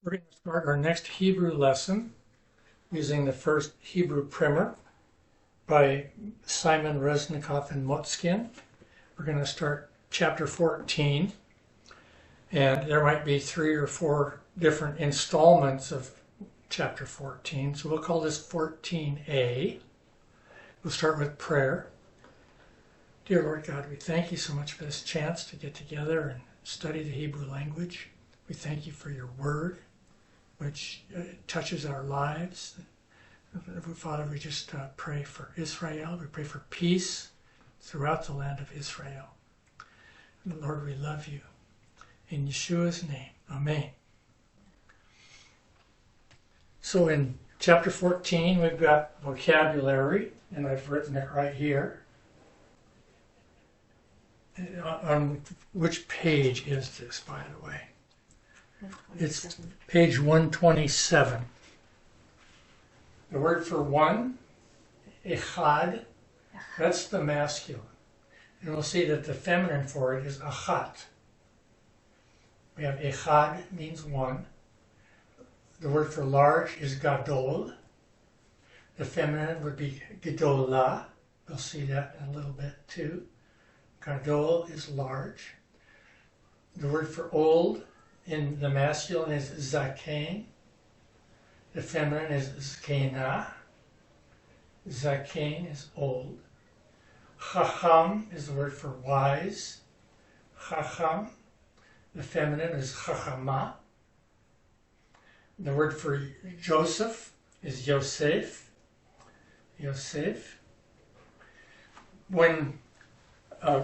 We're going to start our next Hebrew lesson using the first Hebrew primer by Simon Resnikoff and Motzkin. We're going to start chapter 14, and there might be 3 or 4 different installments of chapter 14, so we'll call this 14a. We'll start with prayer. Dear Lord God, we thank you so much for this chance to get together and study the Hebrew language. We thank you for your word, which touches our lives. Father, we just pray for Israel. We pray for peace throughout the land of Israel. And Lord, we love you. In Yeshua's name, amen. So in chapter 14, we've got vocabulary, and I've written it right here. On which page is this, by the way? It's page 127. The word for one, echad, that's the masculine. And we'll see that the feminine for it is achat. We have echad, means one. The word for large is gadol. The feminine would be gedolah. We'll see that in a little bit too. Gadol is large. The word for old in the masculine is zaken. The feminine is zkena. Zaken is old. Chacham is the word for wise. Chacham. The feminine is chachama. The word for Joseph is Yosef. Yosef. When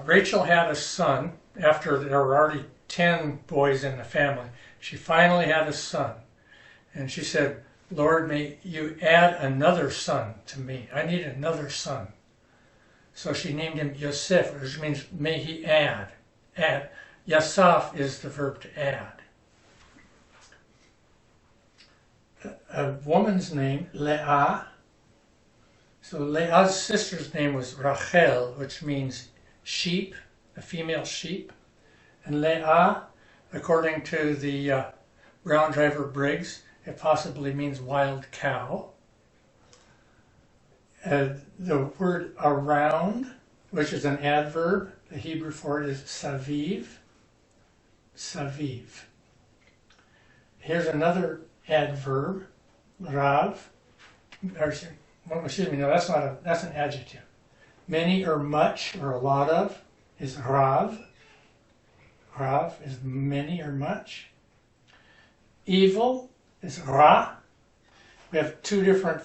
Rachel had a son, after there were already 10 boys in the family, she finally had a son. And she said, Lord, may you add another son to me. I need another son. So she named him Yosef, which means may he add. Add. Yasaf is the verb to add. A woman's name, Leah. So Leah's sister's name was Rachel, which means sheep, a female sheep. And Leah, according to the Brown Driver Briggs, it possibly means wild cow. The word around, which is an adverb, the Hebrew for it is saviv. Saviv. Here's another adverb, rav. Excuse me, no, that's an adjective. Many or much or a lot of is rav. Rav is many or much. Evil is ra. We have 2 different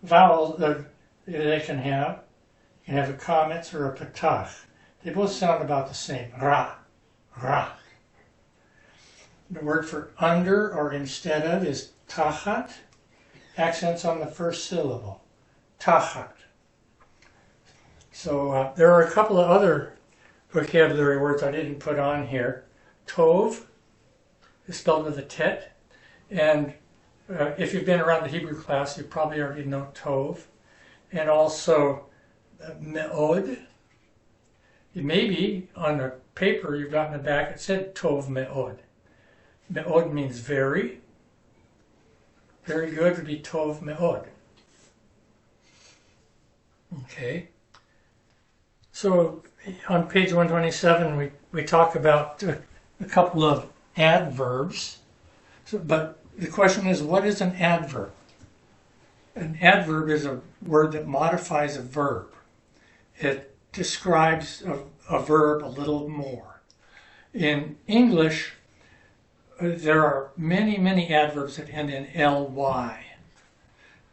vowels that they can have. You can have a kametz or a patach. They both sound about the same. Ra. Ra. The word for under or instead of is tachat. Accents on the first syllable. Tachat. So there are a couple of other vocabulary words I didn't put on here. Tov is spelled with a tet. And if you've been around the Hebrew class, you probably already know Tov. And also me'od. Maybe on the paper you've got in the back it said Tov me'od. Me'od means very. Very good would be Tov me'od. Okay. So on page 127 we talk about a couple of adverbs. But the question is, what is an adverb? An adverb is a word that modifies a verb. It describes a verb a little more. In English, there are many, many adverbs that end in ly.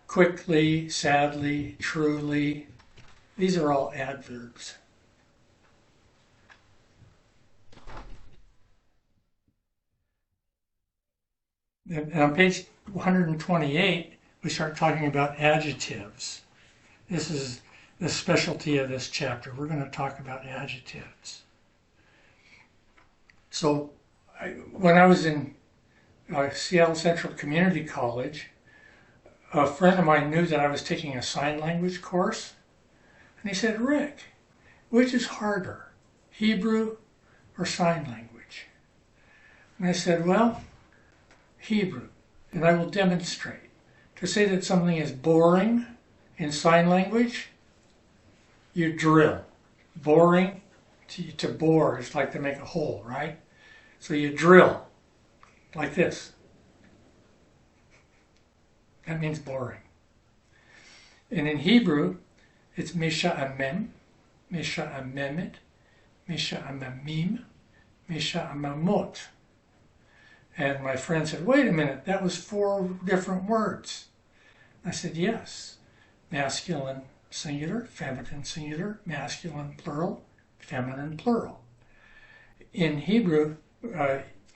Quickly, sadly, truly. These are all adverbs. And on page 128, we start talking about adjectives. This is the specialty of this chapter. We're going to talk about adjectives. So when I was in Seattle Central Community College, a friend of mine knew that I was taking a sign language course. And he said, Rick, which is harder, Hebrew or sign language? And I said, well, Hebrew, and I will demonstrate. To say that something is boring in sign language, you drill. Boring, to bore is like to make a hole, right? So you drill, like this. That means boring. And in Hebrew, it's mesha'amem, mesha'amemet, mesha'amamim, mesha'amamot. And my friend said, wait a minute, that was 4 different words. I said, yes. Masculine singular, feminine singular, masculine plural, feminine plural. In Hebrew,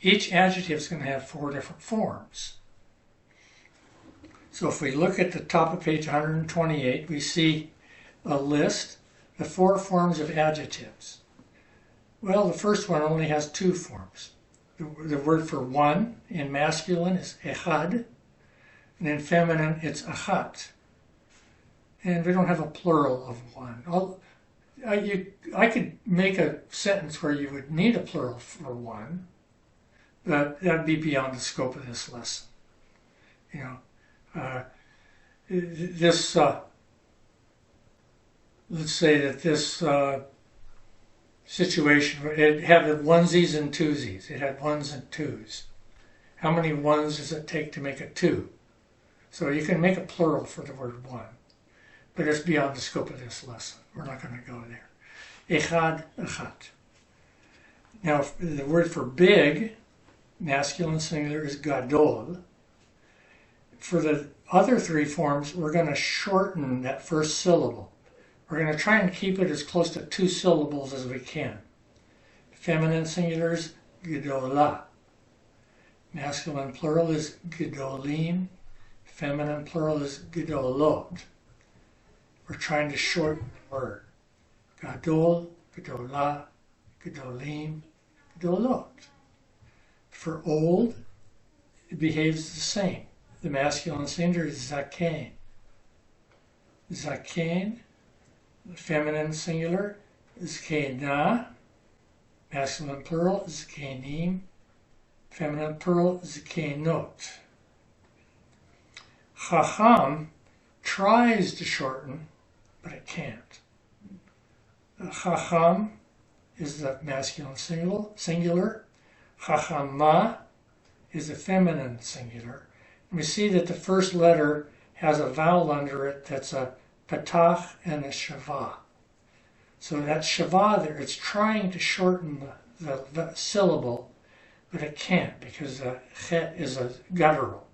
each adjective is going to have 4 different forms. So if we look at the top of page 128, we see a list, the 4 forms of adjectives. Well, the first one only has 2 forms. The word for one in masculine is echad, and in feminine it's achat. And we don't have a plural of one. I could make a sentence where you would need a plural for one, but that would be beyond the scope of this lesson. You know, let's say that this situation, it had onesies and twosies. It had ones and twos. How many ones does it take to make a 2? So you can make a plural for the word one, but it's beyond the scope of this lesson. We're not going to go there. Echad, achat. Now, the word for big, masculine singular, is gadol. For the other 3 forms, we're going to shorten that first syllable. We're going to try and keep it as close to 2 syllables as we can. Feminine singular is gedolah. Masculine plural is gedolim. Feminine plural is gedolot. We're trying to shorten the word. Gadol, gedolah, gedolim, gedolot. For old, it behaves the same. The masculine singular is zaken. Zaken. The feminine singular is zkena. Masculine plural is zkenim. Feminine plural is zkenot. Chacham tries to shorten, but it can't. Chacham is the masculine singular. Chachama is the feminine singular. And we see that the first letter has a vowel under it that's a patach and a shava. So that shava there, it's trying to shorten the syllable, but it can't because the chet is a guttural.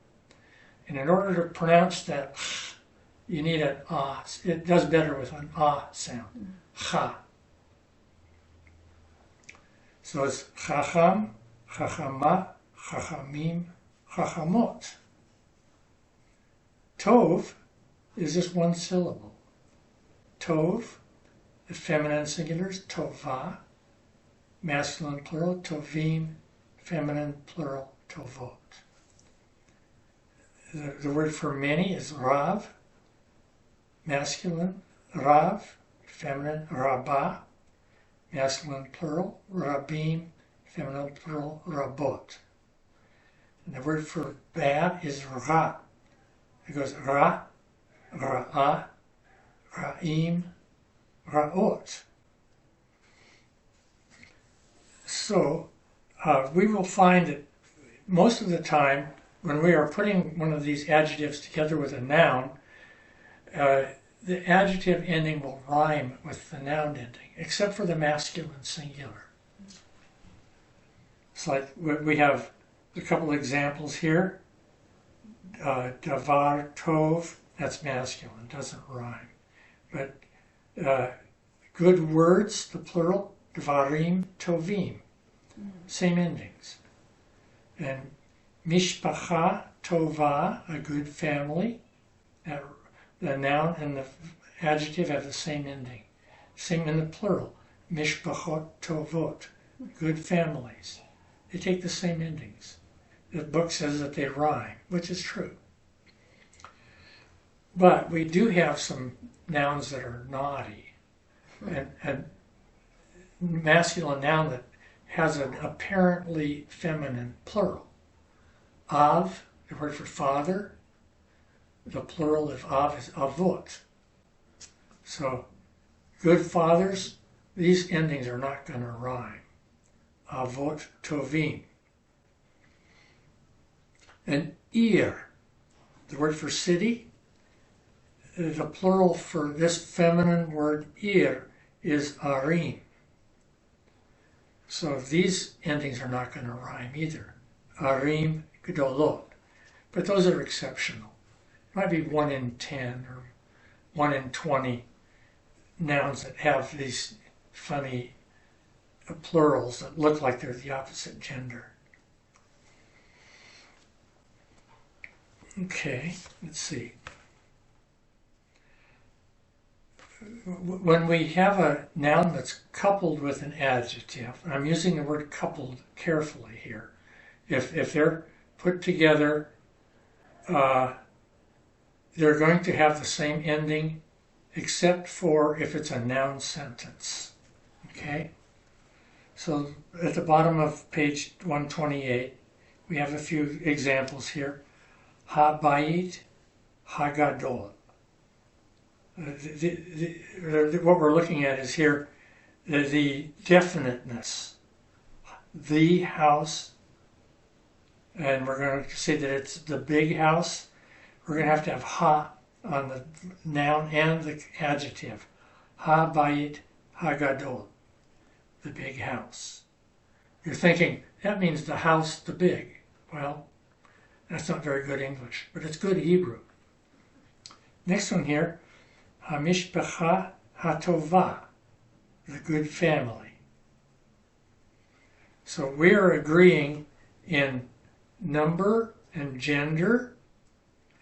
And in order to pronounce that, you need an ah. It does better with an ah sound. Cha. So it's chacham, chachama, chachamim, chachamot. Tov is just 1 syllable. Tov, the feminine singular is tova, masculine plural tovim, feminine plural tovot. The word for many is rav, masculine rav, feminine rabbah, masculine plural rabim, feminine plural rabot. And the word for bad is ra. It goes ra, ra'ah, ra'im, ra'ot. So we will find that most of the time when we are putting one of these adjectives together with a noun, the adjective ending will rhyme with the noun ending, except for the masculine singular. It's like we have a couple examples here. Davar tov, that's masculine, doesn't rhyme. But good words, the plural, dvarim tovim, same endings. And mishpacha tova, a good family, the noun and the adjective have the same ending. Same in the plural, mishpachot tovot, good families. They take the same endings. The book says that they rhyme, which is true. But we do have some nouns that are naughty. And masculine noun that has an apparently feminine plural. Av, the word for father, the plural of Av is avot. So, good fathers, these endings are not going to rhyme. Avot tovim. And ir, the word for city, the plural for this feminine word ir is arim. So these endings are not going to rhyme either. Arim gedolot. But those are exceptional. Might be 1 in 10 or 1 in 20 nouns that have these funny plurals that look like they're the opposite gender. Okay, let's see. When we have a noun that's coupled with an adjective, and I'm using the word coupled carefully here. If they're put together, they're going to have the same ending, except for if it's a noun sentence. Okay? So at the bottom of page 128, we have a few examples here. Ha-bayit, ha-gadol. What we're looking at is here the definiteness. The house, and we're going to say that it's the big house. We're going to have ha on the noun and the adjective. Ha-bayit, ha-gadol. The big house. You're thinking, that means the house, the big. Well, that's not very good English, but it's good Hebrew. Next one here, Hamishpacha Hatova, the good family. So we are agreeing in number and gender.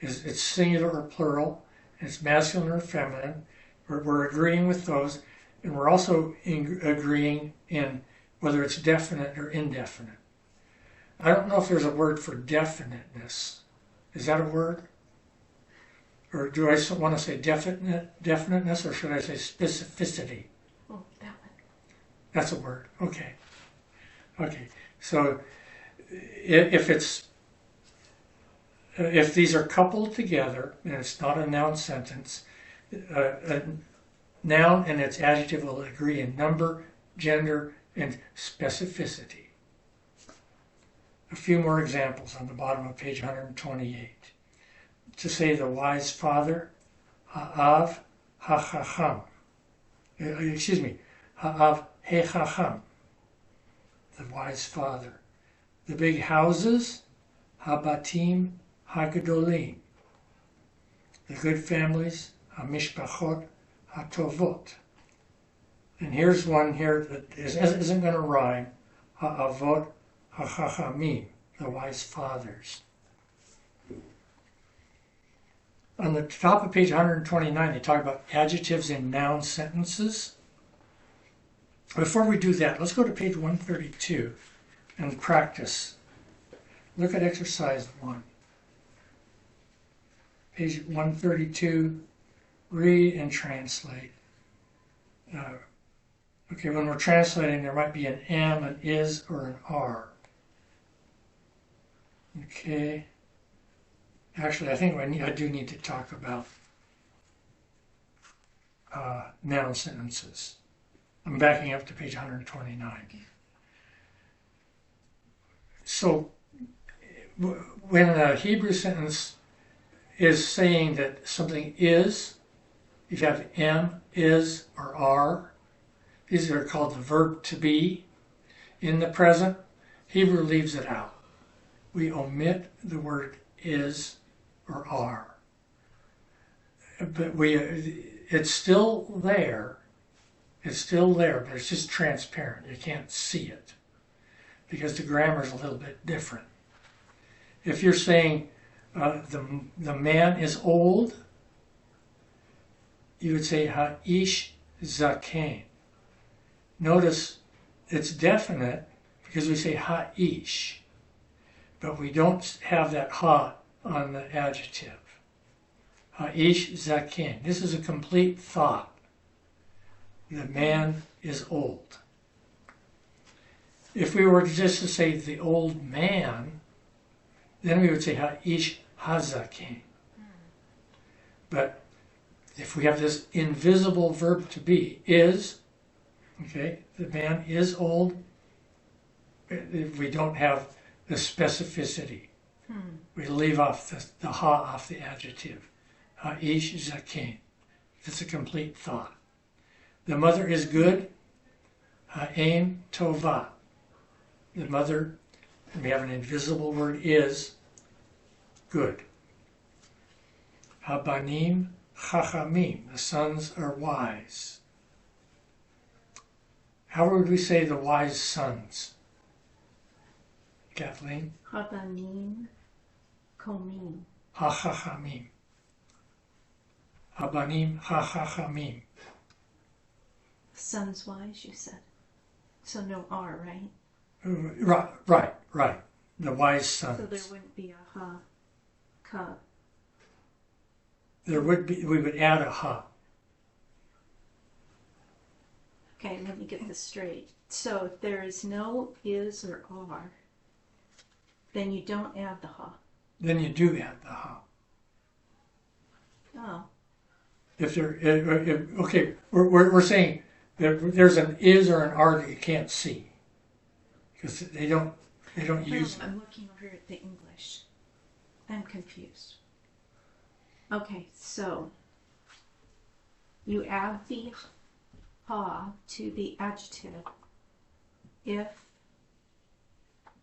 It's singular or plural. It's masculine or feminine. We're agreeing with those. And we're also agreeing in whether it's definite or indefinite. I don't know if there's a word for definiteness. Is that a word? Or do I want to say definiteness, or should I say specificity? Oh, that one. That's a word. Okay. Okay. So if these are coupled together and it's not a noun sentence, a noun and its adjective will agree in number, gender, and specificity. A few more examples on the bottom of page 128. To say the wise father, ha'av ha'chacham. Ha'av he'chacham, the wise father. The big houses, habatim ha'gedolim. The good families, ha'mishpachot ha'tovot. And here's one here that isn't going to rhyme, ha'avot ha'chachamim, the wise fathers. On the top of page 129, they talk about adjectives in noun sentences. Before we do that, let's go to page 132 and practice. Look at exercise 1. Page 132, read and translate. Okay, when we're translating, there might be an am, an is, or an are. Okay. Actually, I think I do need to talk about noun sentences. I'm backing up to page 129. So, when a Hebrew sentence is saying that something is, if you have am, is, or are, these are called the verb to be. In the present, Hebrew leaves it out. We omit the word is or are. But it's still there. It's still there, but it's just transparent. You can't see it because the grammar is a little bit different. If you're saying the man is old, you would say ha'ish zaken. Notice it's definite because we say ha'ish, but we don't have that ha on the adjective. Ha'ish zaken. This is a complete thought. The man is old. If we were just to say the old man, then we would say ha'ish hazaken. But if we have this invisible verb to be, is, okay, the man is old, if we don't have the specificity. We leave off the ha off the adjective. Ha'ish zaken. It's a complete thought. The mother is good. Ha'em tova. The mother, and we have an invisible word, is good. Habanim chachamim. The sons are wise. How would we say the wise sons? Kathleen? Habanim komim. Hachachamim. Habanim hachachamim. Sons wise, you said. So no R, right? Right. The wise sons. So there wouldn't be a ha, ka. There would be, we would add a ha. Okay, let me get this straight. So if there is no is or are, then you don't add the ha. Then you do add the ha. Oh. If there, okay, we're saying that there's an is or an are that you can't see because they don't use it. I'm looking over at the English. I'm confused. Okay, so you add the ha to the adjective if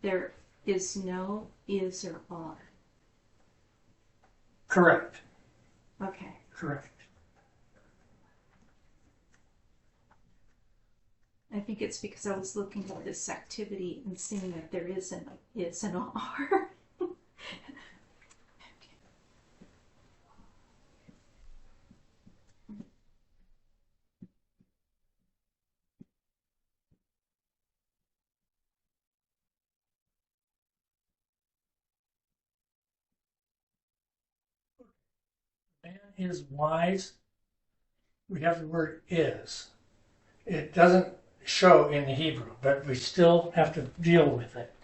there is no is or are. Correct. Okay. Correct. I think it's because I was looking at this activity and seeing that there is an is and are. Man is wise. We have the word is. It doesn't show in the Hebrew, but we still have to deal with it.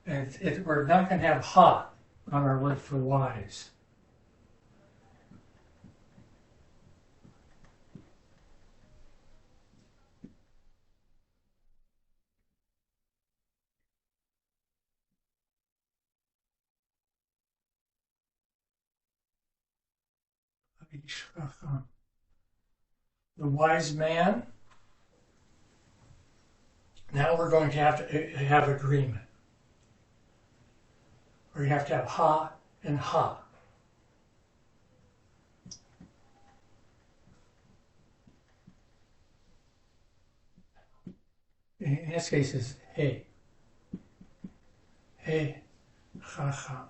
And we're not going to have ha on our word for wise. The wise man. Now we're going to have agreement. We have to have ha and ha. In this case, it's hey. Hey, ha, ha.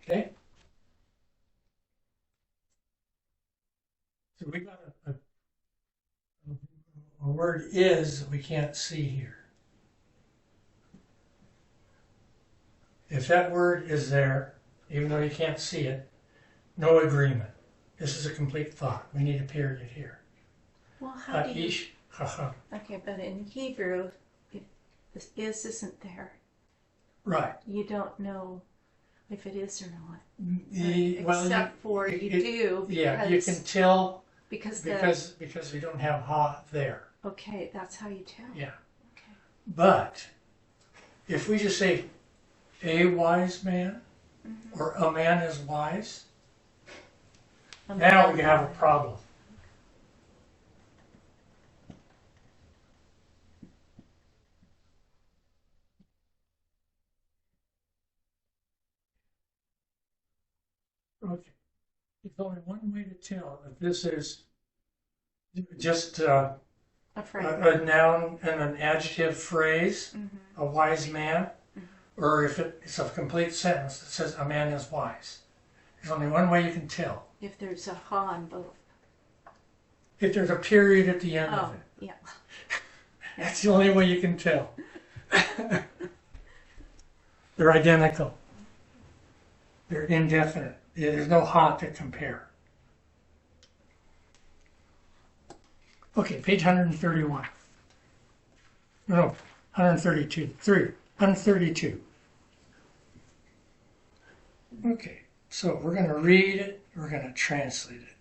Okay? So we got a word is that we can't see here. If that word is there, even though you can't see it, no agreement. This is a complete thought. We need a period here. Well, how do you... Ish, chacham. Okay, but in Hebrew, if this is isn't there, Right. you don't know if it is or not. Well, Except for you do. Because, yeah, you can tell because we don't have ha there. Okay, that's how you tell. Yeah. Okay. But if we just say a wise man or a man is wise, now we have a problem. Okay. There's only one way to tell if this is just a noun and an adjective phrase, a wise man, or if it's a complete sentence that says a man is wise. There's only one way you can tell. If there's a ha in both. If there's a period at the end of it. Yeah. That's the only way you can tell. They're identical. They're indefinite. There's no ha to compare. Okay, page 131. No, 132. 132. Okay, so we're going to read it, we're going to translate it.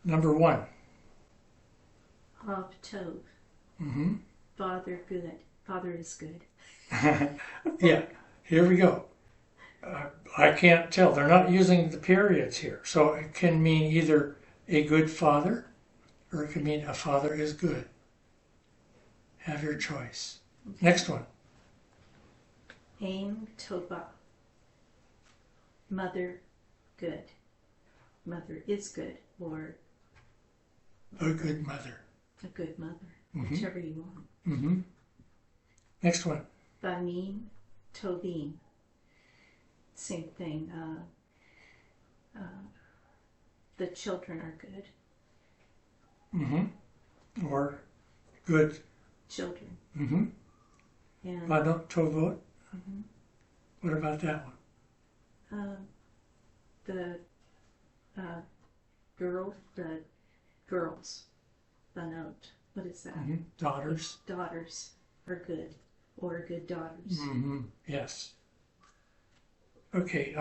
Number 1. Av Tov. Mm-hmm. Father good. Father is good. Yeah, here we go. I can't tell. They're not using the periods here. So it can mean either a good father or it can mean a father is good. Have your choice. Next one. Aim Tova. Mother good. Mother is good, or A good mother. a good mother. Mm-hmm. Whichever you want. Mm-hmm. Next one. Banim Tovim. Same thing. The children are good. Mm-hmm. Or good. Children. Mm-hmm. And Banot tovot. mhm. What about that one? The girls. Banot. What is that? Mm-hmm. Daughters. Daughters are good, or good daughters. Mm-hmm. Yes. Okay,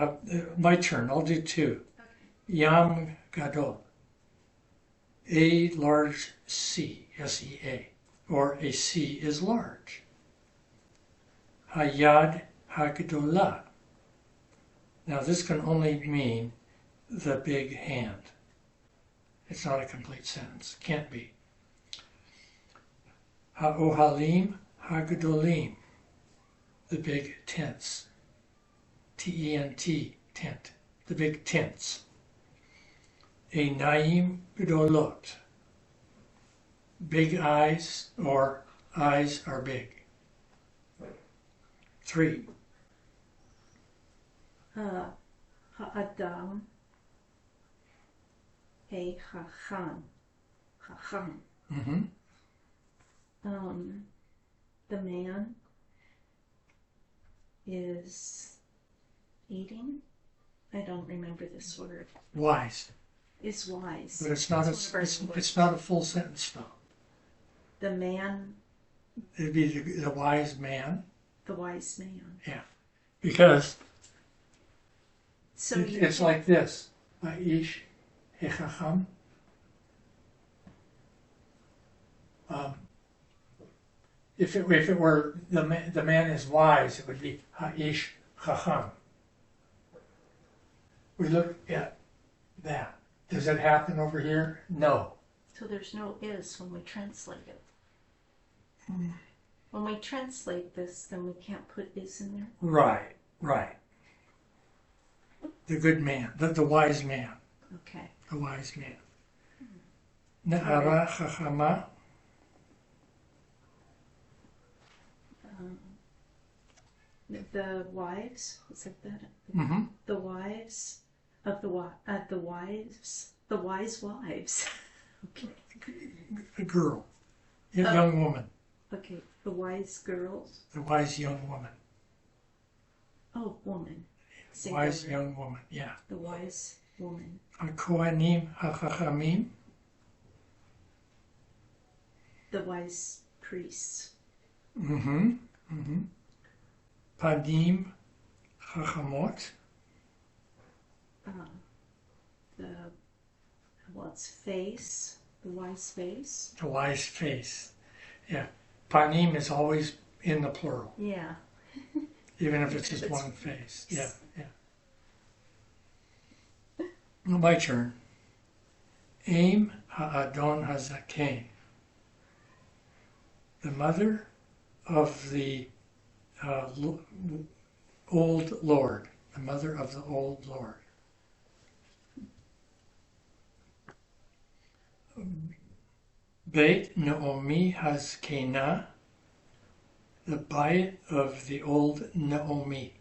my turn. I'll do 2. Okay. Yam Gadol. A large sea, S-E-A, or a sea is large. Hayad Hagdolah. Now this can only mean the big hand. It's not a complete sentence. Can't be. Ha'ohalim Hagdolim. The big tents. T-E-N-T, tent. The big tents. Einayim Gdolot. Big eyes, or eyes are big. 3. Ha'adam. A Chacham. Chacham. Mm-hmm. The man is eating. I don't remember this word. Wise. Is wise. But it's not it's not a full sentence though. The man. It'd be the wise man. The wise man. Yeah. Because So it's like this. Aish Hechacham. If it were the man is wise, it would be Ha'ish Chacham. We look at that. Does it happen over here? No. So there's no is when we translate it. When we translate this, then we can't put is in there. Right, right. The good man, the wise man. Okay. The wise man. Na'ara Chachama. The wives, is it that? Mm-hmm. The wives of the wives, the wise wives. Okay. A girl. A young woman. Okay, the wise girls. The wise young woman. Oh, woman. Singular. Wise young woman, yeah. The wise woman. Kohanim HaChachamim. The wise priests. Mm-hmm. Mm-hmm. Panim Chachamot. It's face. The wise face. The wise face. Yeah. Panim is always in the plural. Yeah. Even if it's just one face. Yeah, yeah. Well, my turn. Aim Ha'adon Hazaken. The mother of the old Lord. The mother of the old Lord. Beit Naomi Hazkena. The Bayit of the old Naomi.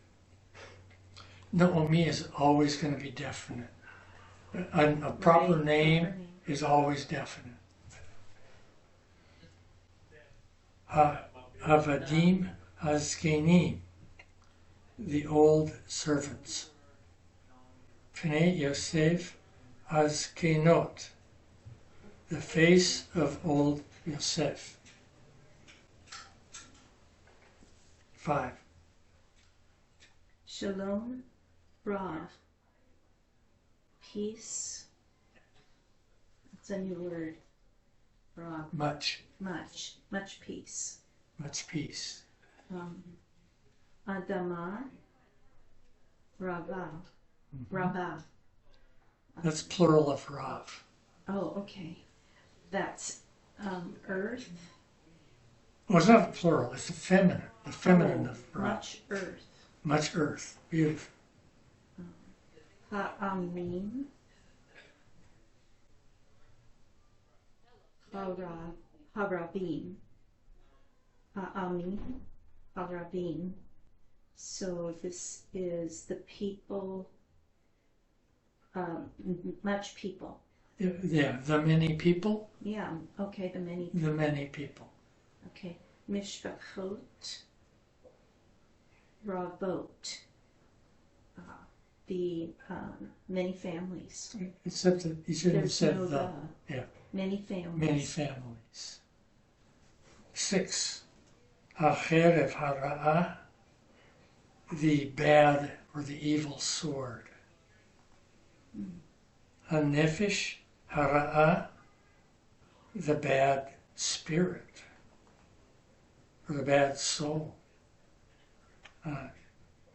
Naomi is always going to be definite. A proper name is always definite. Avadim Hazkenim, the old servants. Pnei Yosef Hazkenot, the face of old Yosef. 5. Shalom Rav. Peace. It's a new word. Rav. Much Peace. Much peace. Adama Rava. Rava. That's plural of Rav. Oh, okay. That's earth. Well, it's not plural, it's the feminine of Rav. Much earth. Much earth. Beautiful. Ha'amin. Harabim. Ha'amin. Harabim. So this is the people, much people. Yeah, the many people. Yeah, okay, the many. The many people. Okay, mishpachot, rabot, the many families. Except that you shouldn't have said no the. Yeah. Many families. Many families. 6. Hacherev hara'ah, the bad or the evil sword. Hanefesh hara'ah, the bad spirit or the bad soul.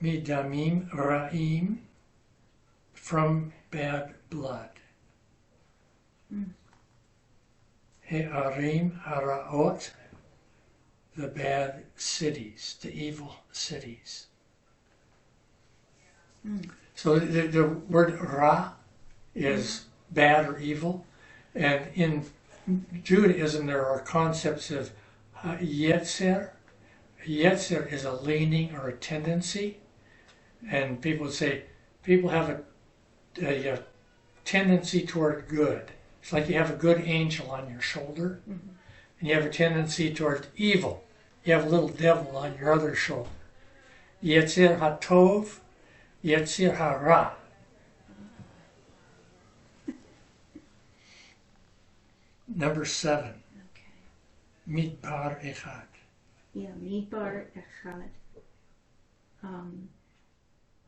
Midamim ra'im, from bad blood. He'arim hara'ot, the bad cities, the evil cities. So the word ra is bad or evil, and in Judaism there are concepts of yetzer. Yetzer is a leaning or a tendency, and people would say people have a tendency toward good. It's like you have a good angel on your shoulder, and you have a tendency toward evil. You have a little devil on your other shoulder. Yetzer hatov, Yetzer hara. Number 7. Okay. Midbar echad. Yeah, midbar echad.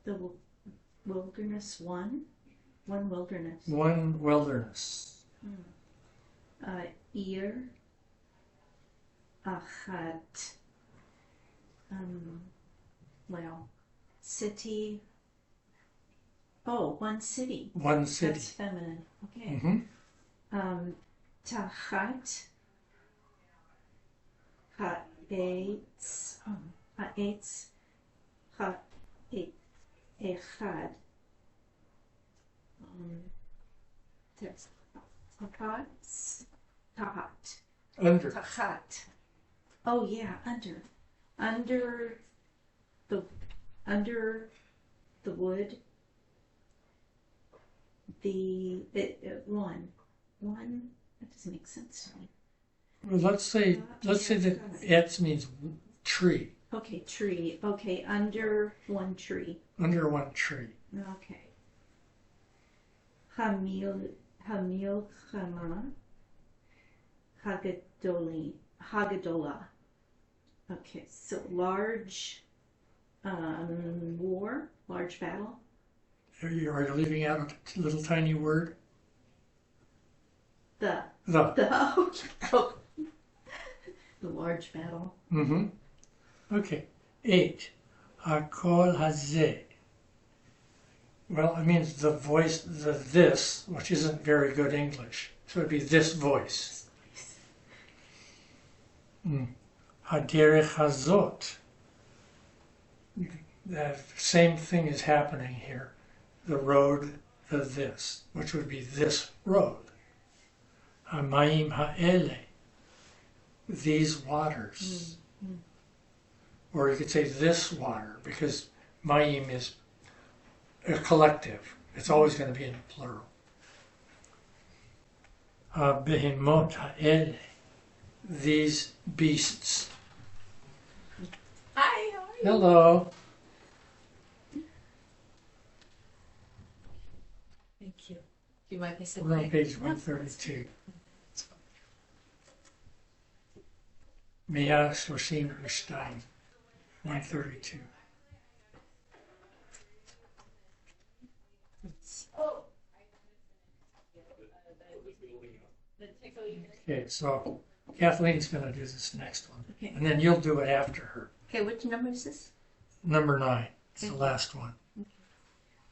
The wilderness one wilderness. One wilderness. Ir achat. Well, city. Oh, one city. One city. That's feminine. Okay. Tachat. Ha'etz. Ha'etz. Echad. Tahat. Under. Tachat. Oh yeah, under the wood. One that doesn't make sense to me. Well, let's say that etz means tree. Okay, tree. Okay, under one tree. Under one tree. Okay. Hamil chama hagadola. Okay, so large war, large battle. Are you leaving out a little tiny word? The large battle. Okay. 8. Hakol hazeh. Well, it means the voice, the this, which isn't very good English. So it'd be this voice. Haderech hazot. The same thing is happening here. The road, the this, which would be this road. Hamayim ha'ele. These waters. Or you could say this water, because mayim is a collective. It's always going to be in plural. Behemot ha'ele. These beasts. Hi, how are you? Hello. Thank you. Do you mind if I sit We're on back? page 132. Mea Shoshim Ushtaim, 132. Okay, so Kathleen's going to do this next one. Okay. And then you'll do it after her. Okay, which number is this? Number 9. It's the Okay. last one.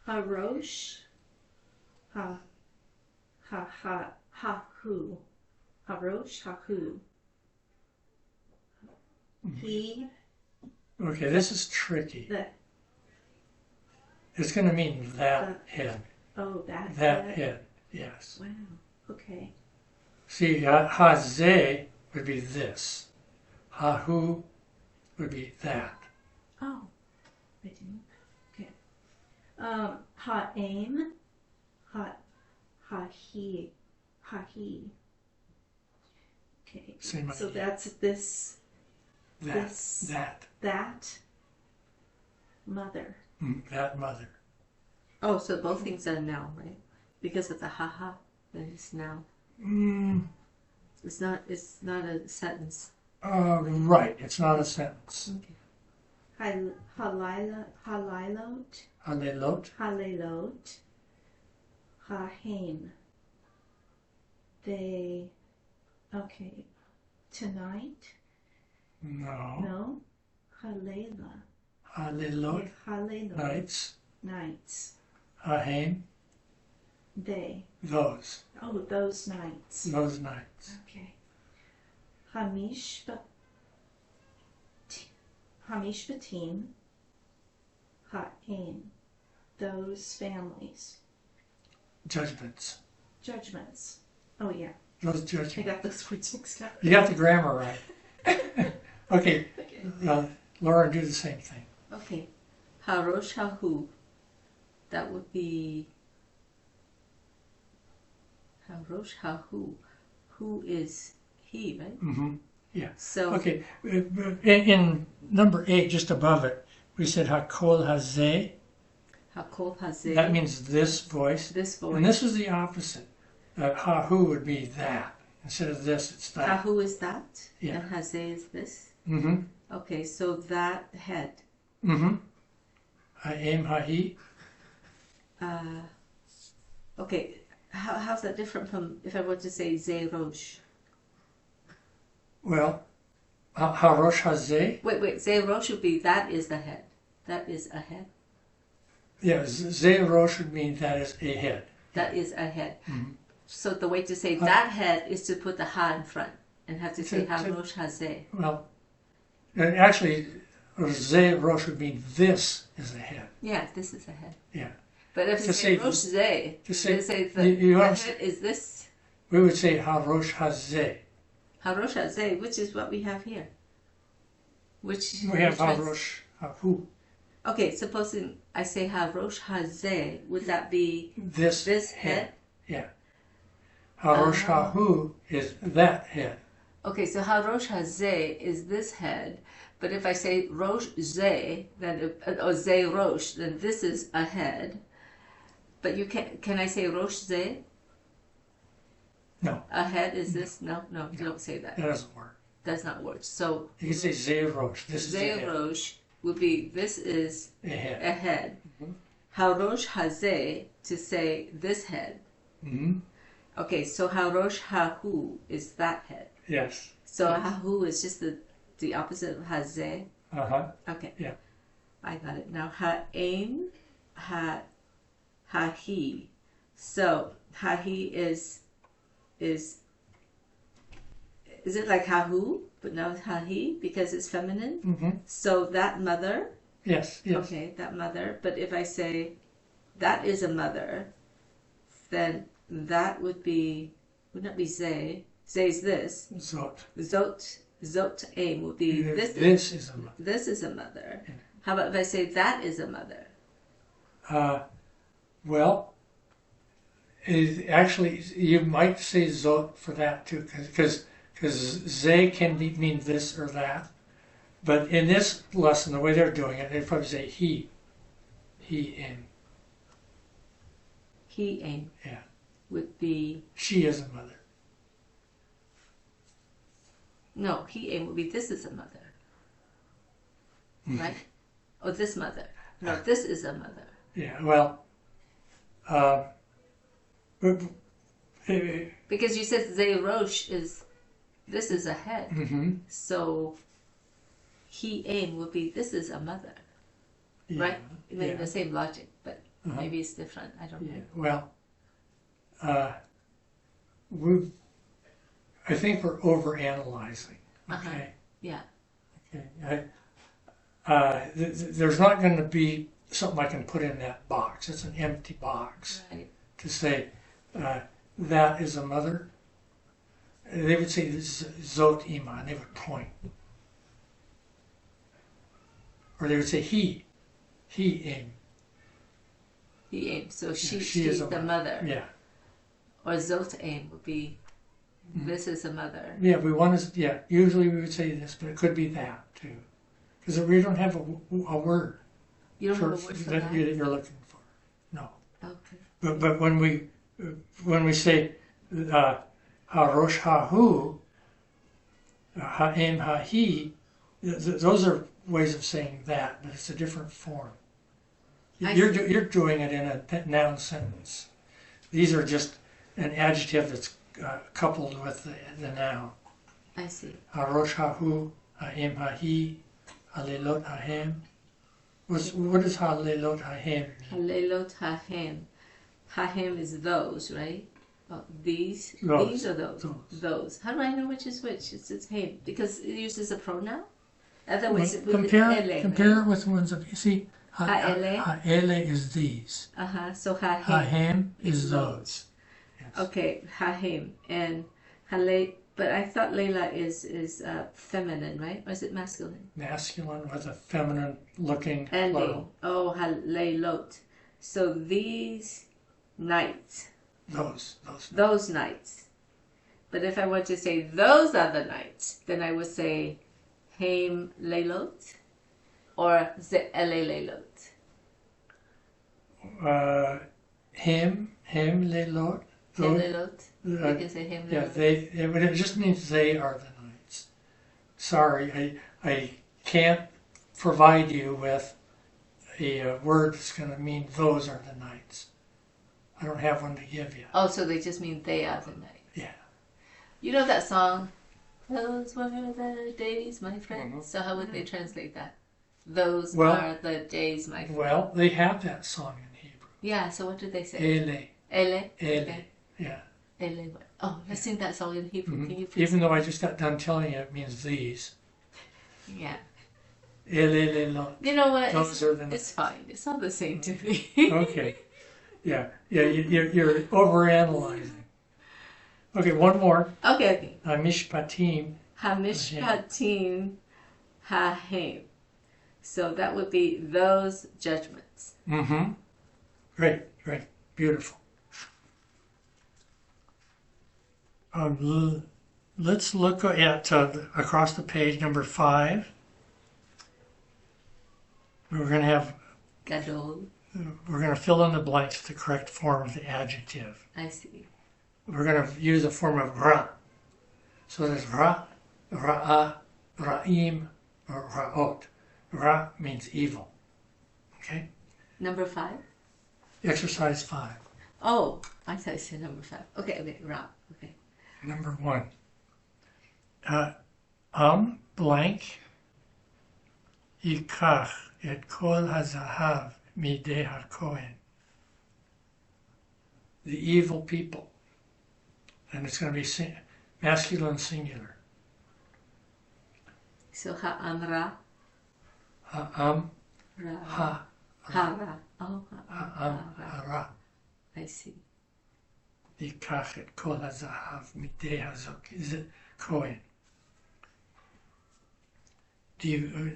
Harosh, ha, hu. Harosh, hu. He, Okay, this is tricky. the, It's going to mean that head. oh, that. That head, yes. Wow, okay. See, ha-ze would be this. Ha-hu would be that. Oh, I didn't. Okay. Ha-aim, ha-he. Okay, Same so idea. that's this, That. that mother. That mother. Oh, so both things are now, right? Because of the ha-ha, then it's now. Mm, It's not a sentence. right, it's not a sentence. Okay. Halilot, Halelot. hahaim. They, okay, tonight? No. No? Halela. Halelot. Halela. Nights. Nights. Hahaim. They. Those. Oh, those nights. Those nights. Okay. Hamishpatim. Ha'im. Those families. Judgments. Judgments. Oh, yeah. Those I judgments. got those words mixed up. You got the grammar right. Okay, Okay. Laura, do the same thing. Okay. Harosh hahu. That would be Harosh hahu. Who is he, right? Mm-hmm. Yeah. So Okay, in number 8, just above it, we said hakol hazeh. hakol hazeh. That means this voice. this voice. And this is the opposite. Ha-hu would be that. Instead of this, it's that. Hahu is that, Yeah. and hazeh is this. Mm-hmm. Okay, so that head. Mm-hmm. Ha-aim, ha-he. Okay, how's that different from if I were to say Zerosh? Well, ha-rosh hazeh. Wait, Zerosh would be that is the head. That is a head. Yeah, zerosh would mean that is a head. That is a head. Mhm. So the way to say that head is to put the ha in front and have to say Harosh Hazeh. Well, actually, zerosh would mean this is a head. Yeah, this is a head. Yeah. But if To you say say- Rosh Zeh, to say- you say you the want- head is this. We would say ha-rosh hazeh. Harosh Hazeh, which is what we have here. Which We have which one's- ha-rosh ha-hu. Okay, supposing I say Harosh Hazeh, would that be This head? Yeah. Ha-rosh ha-hu is that head. Okay, so Harosh Hazeh is this head, but if I say Rosh Zeh, then or Zeh Rosh, then this is a head. But you can I say Rosh Zeh? No. A head is this? No, you don't say that. That doesn't work. Does not work. So You can say zerosh. This is a Zeh head. Rosh would be this is A head. a head. Mhm. Harosh Hazeh to say this head. Mm-hmm. Okay, so Harosh Hahu is that head. Yes. So Hahu is just the opposite of Hazeh. Uh-huh. Okay. Yeah. I got it. Now Ha'aim, Ha-he. So Ha-he is it like Hahu, but now it's Ha-he because it's feminine? Mm-hmm. So that mother, Yes, yes. okay, that mother. But if I say that is a mother, then that would not be Zeh. Zeh is this. Zot. Zot aim would be this. This is a mother. This is a mother. Yeah. How about if I say that is a mother? Well, actually, you might say zot for that too, because ze can mean this or that. But in this lesson, the way they're doing it, they'd probably say he in. He aim Yeah. would be She is a mother. No, he aim would be this is a mother. Right? Or this mother. No, this is a mother. Yeah, well, Because you said Ze Rosh is, this is a head. mm-hmm. So he aim would be, this is a mother. Yeah, Right? Maybe yeah. the same logic, but Uh-huh. maybe it's different. I don't Yeah, know. well, I think we're overanalyzing. Uh-huh. Okay. Yeah. Okay. There's not going to be something I can put in that box. It's an empty box Right. to say that is a mother. They would say zot ima, and they would point, or they would say he aim. He aim. So She she is a the mother. mother. Yeah. Or Zot aim would be, this is a mother. Yeah, we want to. Yeah, usually we would say this, but it could be that too, because we don't have a word. You don't have a word for that? You're looking for. No. Okay. But when we say harosh hahu, ha'em hahi, those are ways of saying that, but it's a different form. You're doing it in a noun sentence. These are just an adjective that's coupled with the noun. I see. Harosh hahu, ha'em hahi, halelot hahem. What does halelot hahem mean? Halelot hahem. Hahem is those, right? Oh, these? Those. These are those. Those. How do I know which is which? It's him. Because it uses a pronoun? Otherwise, it would be ele. Compare it with ones of, you see, Ha'ele. ha'ele is these. So hahem. Hahem is those. Yes. Okay, hahem. And hale. But I thought Layla is feminine, right? Or is it masculine? Masculine with a feminine looking Ele. plural. Oh, halelot. So these nights. Those nights. But if I were to say those are the nights, then I would say Haim Leilot or Ze Ele Leilot. Him, lelot. Haim Leilot. You can say Haim Yeah, Leilot. it just means they are the nights. Sorry, I can't provide you with a word that's going to mean those are the nights. I don't have one to give you. Oh, so they just mean they are the nights. Yeah. You know that song? Those were the days, my friends. So how would they translate that? Those are the days, my friends. Well, they have that song in Hebrew. Yeah, so what did they say? Ele. Ele. Ele. Okay. Yeah. Ele. Oh, let's sing that song in Hebrew. Mm-hmm. Can you please? Even though I just got done telling you it means these. Yeah. Ele lelot. You know what? Those are the It's fine. It's all the same to me. Okay. Yeah. You're overanalyzing. Okay, one more. Okay. Mishpatim. Hamishpatim hahem. So that would be those judgments. Mm-hmm. Great. Beautiful. Let's look at across the page, number 5. We're going to have. Gadol. We're going to fill in the blanks with the correct form of the adjective. I see. We're going to use a form of ra. So there's ra, ra'a, ra'im, or ra'ot. Ra means evil. Okay? Number 5? Exercise 5. Oh, I thought you said number 5. Okay, Ra. Okay. Number 1. Blank yikach et kol hazahav midei hakohen. The evil people. And it's going to be masculine singular. So ha'amra. Ha'am, Ra. ha, Hara. Oh, ha'am, hara. I see. Yikach et kol hazahav midei hakohen.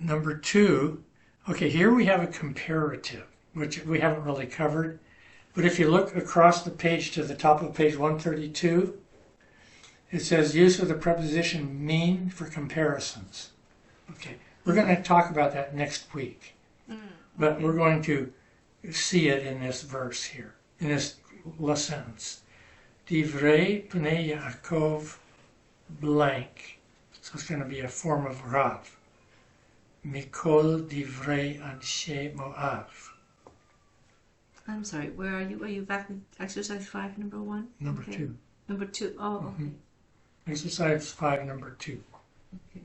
Number 2, okay, here we have a comparative, which we haven't really covered. But if you look across the page to the top of page 132, it says use of the preposition mean for comparisons. Okay, we're going to talk about that next week. But we're going to see it in this verse here, in this sentence. Divrei Pnei Yaakov blank So it's going to be a form of Rav. Mikol divrei anshe Moav. I'm sorry, where are you? Are you back in exercise 5, number 1? Number Okay. 2. Number 2. Oh, okay. Exercise 5, number 2. Okay.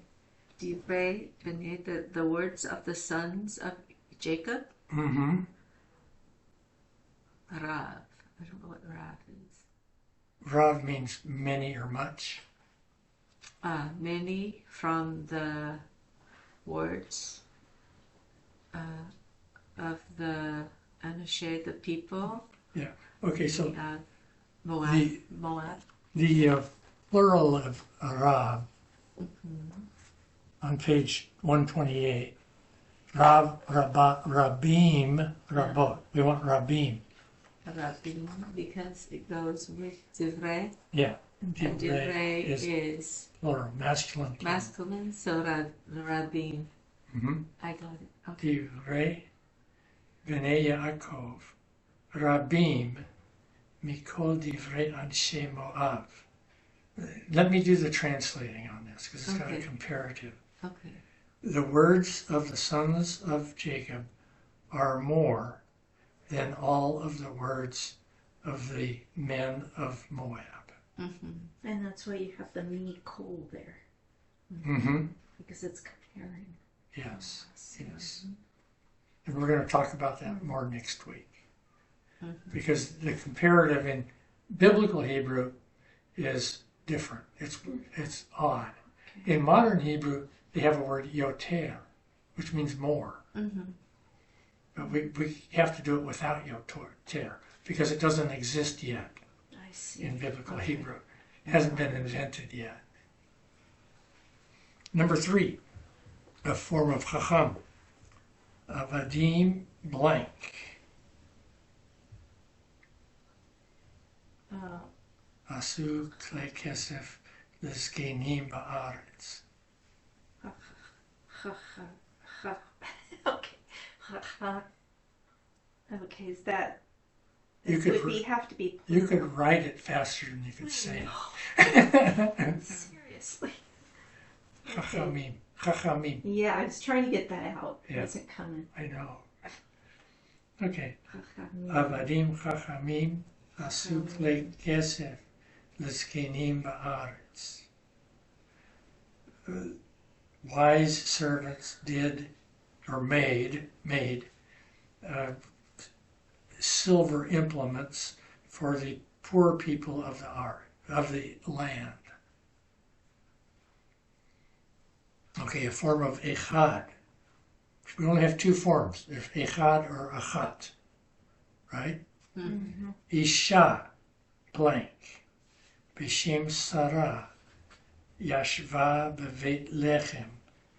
Divrei, the words of the sons of Jacob. Mm-hmm. Rav. I don't know what Rav is. Rav means many or much. Many from the words of the Anashe, the people. Yeah. Okay, so Moab. the plural of Rav on page 128. Rav, Rabim, Rabot. We want Rabim. Rabim, because it goes with Divrei. Yeah. And Divrei Divrei is is plural, masculine. masculine, so Rabim. Mm-hmm. I got it. Okay. Divrei Bnei Yaakov, Rabim, Mikol Divrei Anshe Moav. Let me do the translating on this because it's got a comparative. Okay. The words of the sons of Jacob are more than all of the words of the men of Moab. Mm-hmm. And that's why you have the mini coal there. Mm-hmm. Because it's comparing. Yes, yes. And we're going to talk about that more next week. Because the comparative in biblical Hebrew is different. It's odd. In modern Hebrew, they have a word yoter, which means more. Mm-hmm. But we have to do it without yoter because it doesn't exist yet I see. in biblical Hebrew. It hasn't been invented yet. Number 3, a form of chacham. Avadim blank. Asu klei kesef l'zkenim ba'aretz. Okay, is that You could have to be You could write it faster than you could say it. seriously. Chachamim. Chachamim. Yeah, I was trying to get that out. It Yeah. wasn't coming. I know. Okay. Chachamim. Avadim chachamim asu klei kesef l'zkenim ba'aretz. Wise servants did or made silver implements for the poor people of the land. Okay, a form of echad. We only have 2 forms. There's echad or achat, right? Mm-hmm. Isha, blank. B'shem Sarah, yashva b'veit lechem,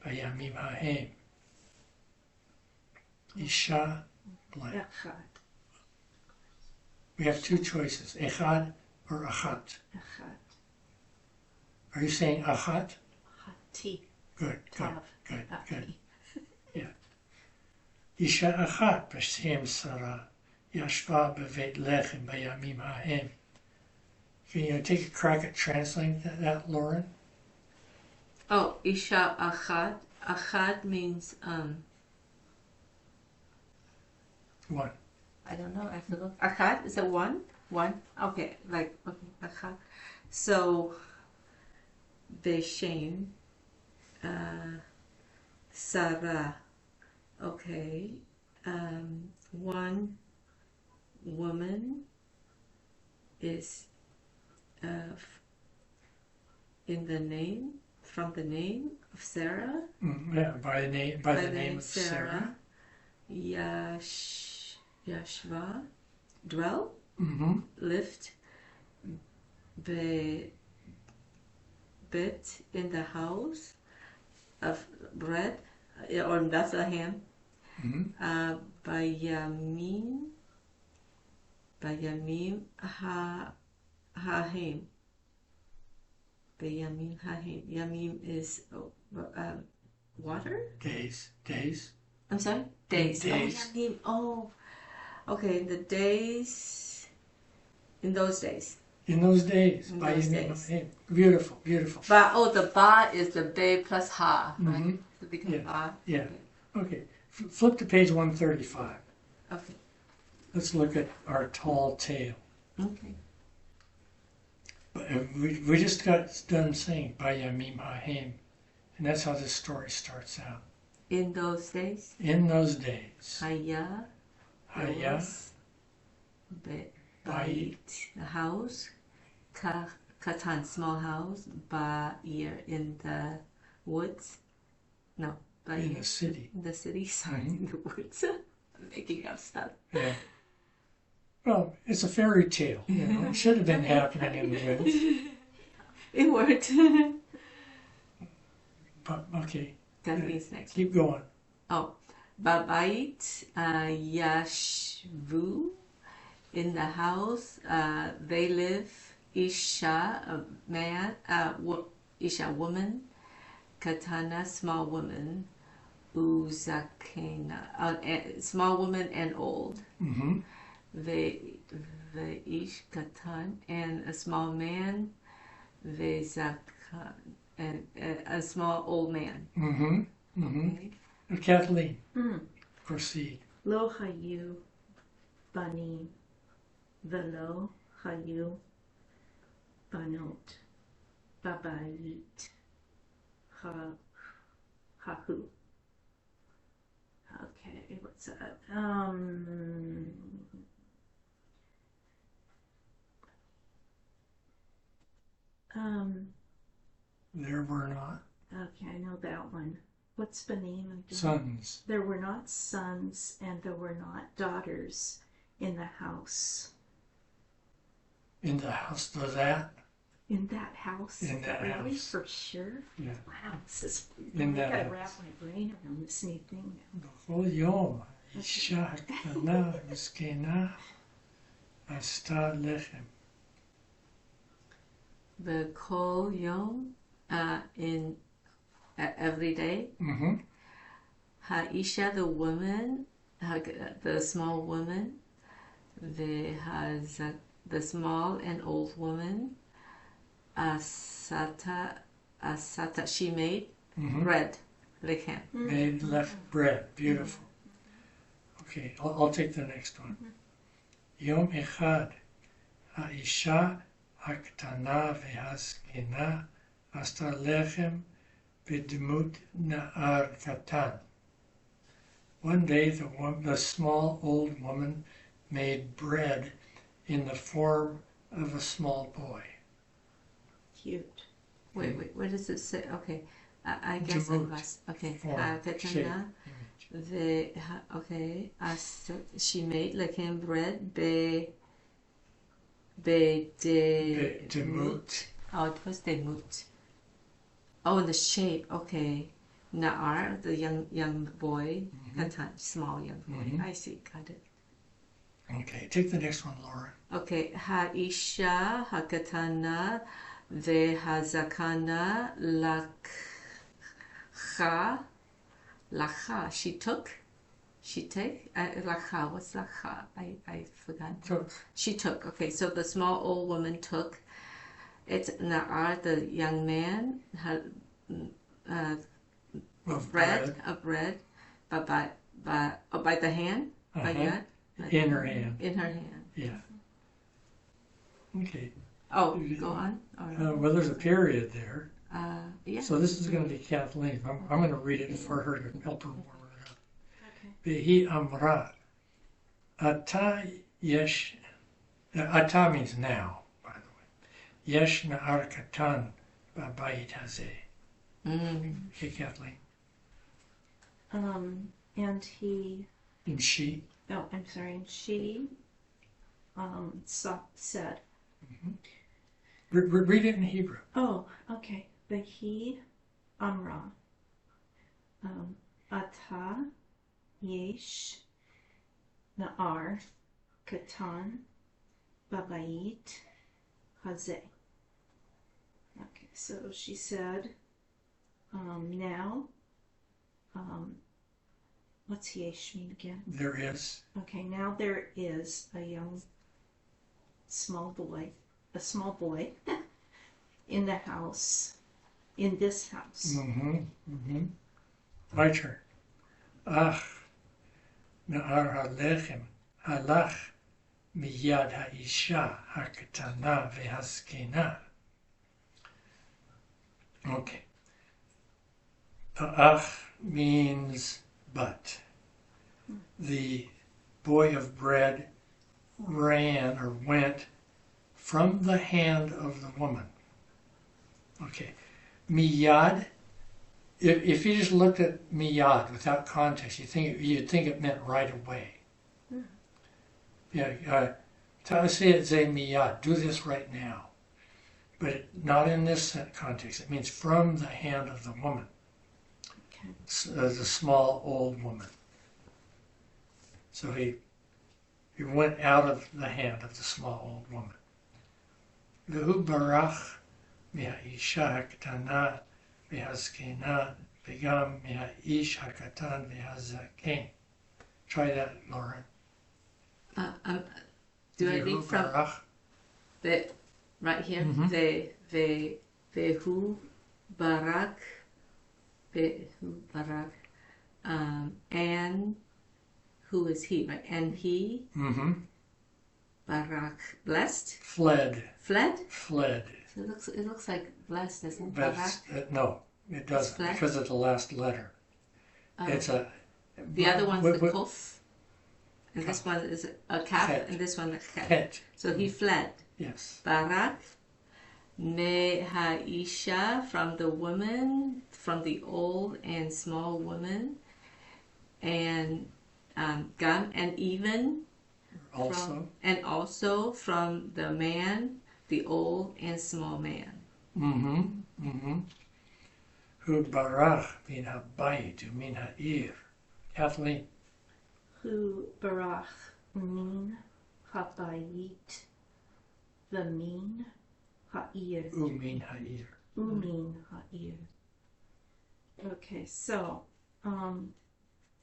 b'yamim hahem. Isha, blank. Echad. We have 2 choices, echad or achat. Echad. Are you saying achat? Chati. Good, good, Tav. good, Chati. good. Yeah. Isha achat b'shem Sarah, yashva b'veit lechem, b'yamim hahem. Can you take a crack at translating that, Lauren? Oh, Isha Achad. Achad means, One. I don't know, I have to look. Achad, is it one? One? Okay, okay, Achad. So, Beshem, Sarah. Okay, one woman is in the name, from the name of Sarah. Yeah, by the name of Sarah. Yashva, dwell, Mm-hmm. lift, bit in the house of bread, or Bethlehem, Mm-hmm. Bayamim Hahim. Bayamim Hahim. Yamim is water? Days. I'm sorry? Days. Days. Oh, Yamim. Oh, okay. In those days. In those days. In By those Yamim days. Ha'im. Beautiful, beautiful. Ba, oh, the ba is the be plus ha, right? Mhm. So it becomes Yeah. ba. Yeah. Okay. Flip to page 135. Okay. Let's look at our tall tale. Okay. We just got done saying By Yamim Ha'im. And that's how this story starts out. In those days, In those days. haya, Haya, was, Bait, bait, the house, katan, small house, ba'ir, in the woods. No, in ba'ir, the city. in the city, sorry, in the woods. I'm making up stuff. Yeah. Well, it's a fairy tale. You know, it should have been happening in the woods. It worked. But okay, That means next. keep going. Oh, babait, yashvu, in the house, they live, isha, a man, isha, woman, katana, small woman, uzakena, small woman and old, Mm-hmm. ish, katan, and a small man, zakan, and a small old man. Mm-hmm. Mm-hmm. Okay. Kathleen, Mm. proceed. Lo hayu banim velo hayu banot babayit hahu. Okay, what's that? There were not Okay, I know that one. What's banim again? sons There were not sons and there were not daughters in the house. in the house. Was that? In that house? In that really? house. For sure? Yeah. Wow, this is. In I that gotta house. wrap my brain around this new thing now. בכל יום האישה הקטנה הזקנה עשתה לחם. B'kol yom, in every day. Mm-hmm. Ha'isha, the woman, the small woman, the small and old woman, asata, she made Mm-hmm. bread, lechem. Made left bread. Beautiful. Okay, I'll take the next one. יום אחד האישה הקטנה והזקנה עשתה לחם בדמות נער קטן. One day the small old woman made bread in the form of a small boy. Cute. Wait, what does it say? Okay, I guess I Demut. must. Okay, Form, shape, ha'katana, okay, she made lechem bread, Demut. Oh, it was demut. Oh, the shape. Okay, Na'ar, the young boy, katan, small young boy. Mhm. I see, got it. Okay, take the next one, Laura. Okay, ha'isha, ha'katana, ve'hazakana, lacha. She take, lacha, what's lacha? I forgot. Took. She took, okay, so the small old woman took. It's Na'ar, the young man, had Of bread, but by the hand, by Uh-huh. yad, In her hand. in her hand. Yeah. Okay. Oh, go on. Or, Well, there's a period there. yeah. So this is going to be Kathleen. I'm going to read it for her to help her warm it up. Okay. Behi amra. Ata yesh. Ata means now, by the way. Yesh na'ar katan b'bayit hazeh. Okay, Kathleen. And he. And she. Oh, I'm sorry. And she. Said. Read it in Hebrew. Oh, okay. Behi amra. Ata yesh na'ar katan babayit hazeh. Okay, so she said, now, what's yesh mean again? There is. Okay, now there is a young small boy a small boy in the house, in this house. My turn. Ach, na'ar halechem halach miyad ha'isha ha'ketana ve'hazkena. Okay. Ach means but. The boy of bread ran or went from the hand of the woman. Okay. Miyad, if you just looked at miyad without context, you'd think it meant right away. Yeah, say it say miyad, do this right now. But not in this context. It means from the hand of the woman. Okay. The small old woman. So he went out of the hand of the small old woman. V'hu barach mi'ha'isha ha'ketana v'hazkena v'gam mi'ha'ish ha'katan v'hazaken. Try that, Lauren. Do I read from the right here? Vehu barak, and who is he? Right, and he. Barak, blessed. Fled. Fled. Fled. So it looks like blessed, doesn't it? Barak. No, it doesn't because of the last letter. It's a. The other one's the kuf, and this one is a kaf, and this one a ket. So he fled. Yes. Barak, me ha'isha, from the woman, from the old and small woman, and gam, and even also from the man, the old and small man. Hu barach min habayit min ha'ir. Kathleen. Hu barach min habayit v'min ha'ir. Umin ha'ir. Umin ha'ir. Okay, so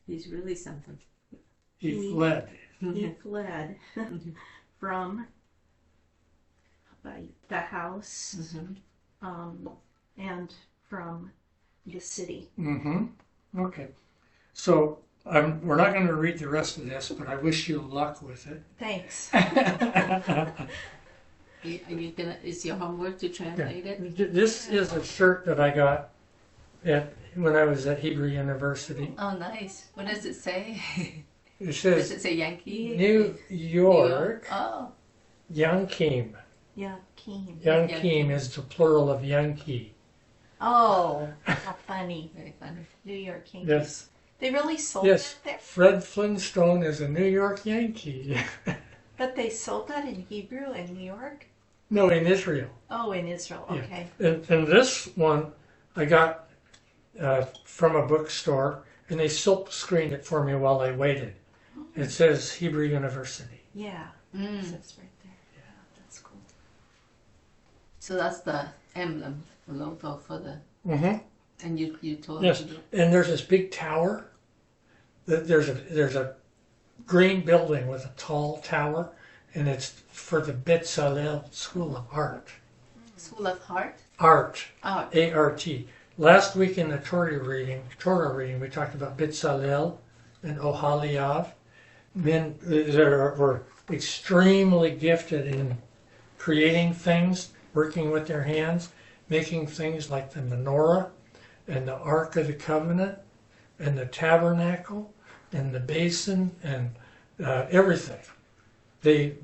he's really something. He fled. He fled from the house and from the city. Okay. So we're not going to read the rest of this, but I wish you luck with it. Thanks. Are you gonna? Is your homework to translate it? This is a shirt that I got when I was at Hebrew University. Oh, nice. What does it say? It says, does it say Yankee? New York. Oh. Yakim. Yankeem. Yankeem is the plural of Yankee. Oh, how funny. Very funny. New York Yankees. Yes. They really sold Yes. that there? Fred Flintstone is a New York Yankee. But they sold that in Hebrew in New York? No, in Israel. Oh, in Israel. Okay. Yeah. And this one I got from a bookstore, and they silk screened it for me while I waited. It says Hebrew University. Yeah. It says right there. Yeah, that's cool. So that's the emblem, the logo for the. And you told Yes, me. and there's this big tower. There's a green building with a tall tower, and it's for the Betzalel School of Art. School of Heart? Art. Art. A-R-T. Last week in the Torah reading, we talked about Betzalel and Oholiav. Men that were extremely gifted in creating things, working with their hands, making things like the menorah and the Ark of the Covenant and the tabernacle and the basin and everything. They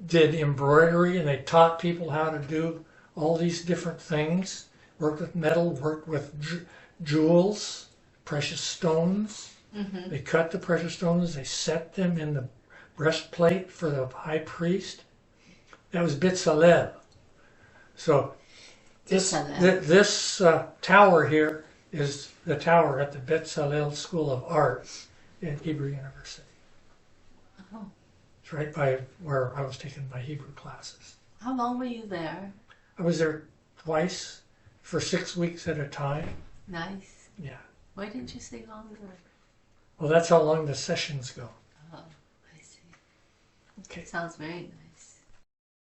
did embroidery, and they taught people how to do all these different things. Worked with metal, worked with jewels, precious stones. They cut the precious stones, they set them in the breastplate for the high priest. That was Betzalel. So this tower here is the tower at the Betzalel School of Art in Hebrew University. Oh. It's right by where I was taking my Hebrew classes. How long were you there? I was there twice for 6 weeks at a time. Nice. Yeah. Why didn't you stay longer? Well, that's how long the sessions go. Oh, I see. Okay. Sounds very nice.